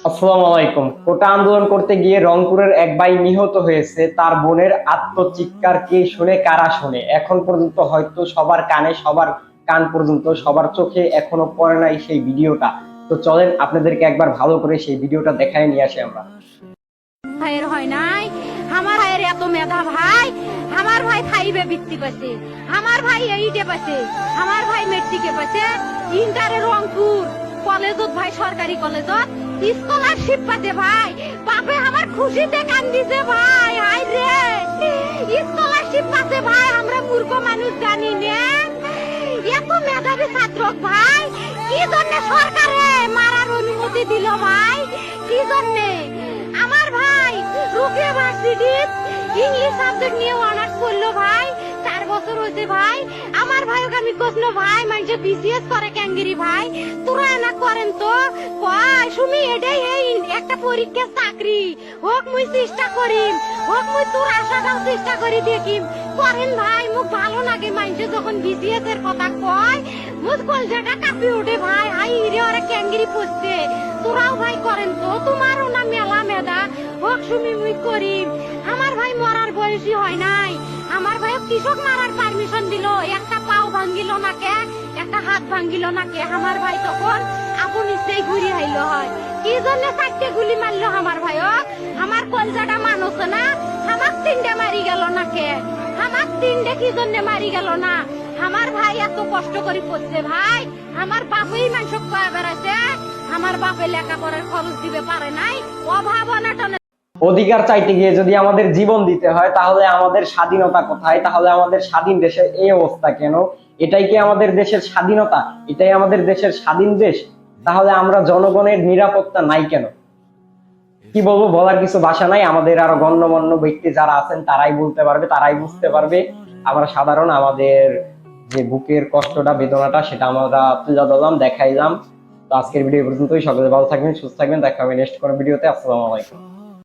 আসসালামু আলাইকুম। কোটা আন্দোলন করতে গিয়ে রংপুরের এক ভাই নিহত হয়েছে। তার বোনের আত্মচিৎকার কে শুনে, কারা শুনে? এখন পর্যন্ত হয়তো সবার কানে, সবার কান পর্যন্ত, সবার চোখে এখনো পড়ে নাই সেই ভিডিওটা। তো চলেন আপনাদেরকে একবার ভালো করে সেই ভিডিওটা দেখায় নিয়ে আসি আমরা। ভাইয়ের হয় নাই, আমার ভাইয়ের এত মেধা ভাই, আমার ভাই ফাইভে বৃত্তি পাচ্ছে, আমার ভাই এইটে পাচ্ছে, আমার ভাই মেট্রিকে পাচ্ছে, ইন্টারে রংপুর কলেজত ভাই, সরকারি কলেজত স্কলারশিপ পাচ্ছে ভাই। বাপে আমার খুশিতে কান্দিছে ভাই, হাই রে স্কলারশিপ পাচ্ছে ভাই। আমরা মূর্খ মানুষ জানি না এত মেধাবী ছাত্র ভাই, কি জন্য সরকারে মারার অনুমতি দিল ভাই? কি জন্য? আমার ভাই রুকিয়া ভার্সিটির ইংলিশ সাবজেক্ট নিয়ে অনার্স করলো ভাই, 4 বছর হয়েছে ভাই। আমার ভাই ওকে আমি কইল ভাই মানে বিসিএস করে ক্যাঙ্গিরি ভাই, তোরা না করেন তো কয় শুনি এটাই এই একটা পরীক্ষা চাকরি হোক, মুই চেষ্টা করিম, হোক মুই তোর আশাটাও চেষ্টা করি দেখিম। করেন ভাই, মুখ ভালো লাগে মানুষে যখন বিসিএস এর কথা কয়, মুখ কলজাটা কাঁপি ওঠে ভাই। হাই রে ওরা ক্যাঙ্গিরি পড়ছে, তোরাও ভাই করেন তো, তোমারও না মেলা মেধা, হোক শুনি মুই করিম। আমার ভাই মরার বয়সী হয় নাই, আমার ভাই কৃষক মারার পারমিশন দিল, একটা পাও ভাঙ্গিল না কে, একটা হাত ভাঙ্গিল না কে। আমার ভাই তখন আপন ইচ্ছেই ঘুরি হাইলো হয়। কি জন্য 4টে গুলি মারলো আমার ভাই? আমার কলজাটা মানুষ না, আমার 3টে মারি গেল না কে? আমার 3টে কি জন্য মারি গেল না? আমার ভাই এত কষ্ট করে পড়ছে ভাই, আমার বাপেই মানুষ কয়ে বেড়াচ্ছে, আমার বাপে লেখাপড়ার খরচ দিবে পারে নাই, অভাব অনাটনে। অধিকার চাইতে গিয়ে যদি আমাদের জীবন দিতে হয়, তাহলে আমাদের স্বাধীনতা কোথায়? তাহলে আমাদের স্বাধীন দেশের এই অবস্থা কেন? এটাই কি আমাদের দেশের স্বাধীনতা? এটাই আমাদের দেশের স্বাধীন দেশ? তাহলে আমরা জনগণের নিরাপত্তা নাই কেন? কি বলবো, বলার কিছু ভাষা নাই। আমাদের আরো গণ্যমান্য ব্যক্তি যারা আছেন তারাই বলতে পারবে, তারাই বুঝতে পারবে। আমরা সাধারণ আমাদের যে বুকের কষ্টটা, বেদনাটা, সেটা আমরা তুলে ধরলাম, দেখাইলাম। তো আজকের ভিডিও পর্যন্তই। সকলে ভালো থাকবেন, সুস্থ থাকবেন। দেখা হবে নেক্সট কোনো ভিডিওতে। আসসালামু আলাইকুম।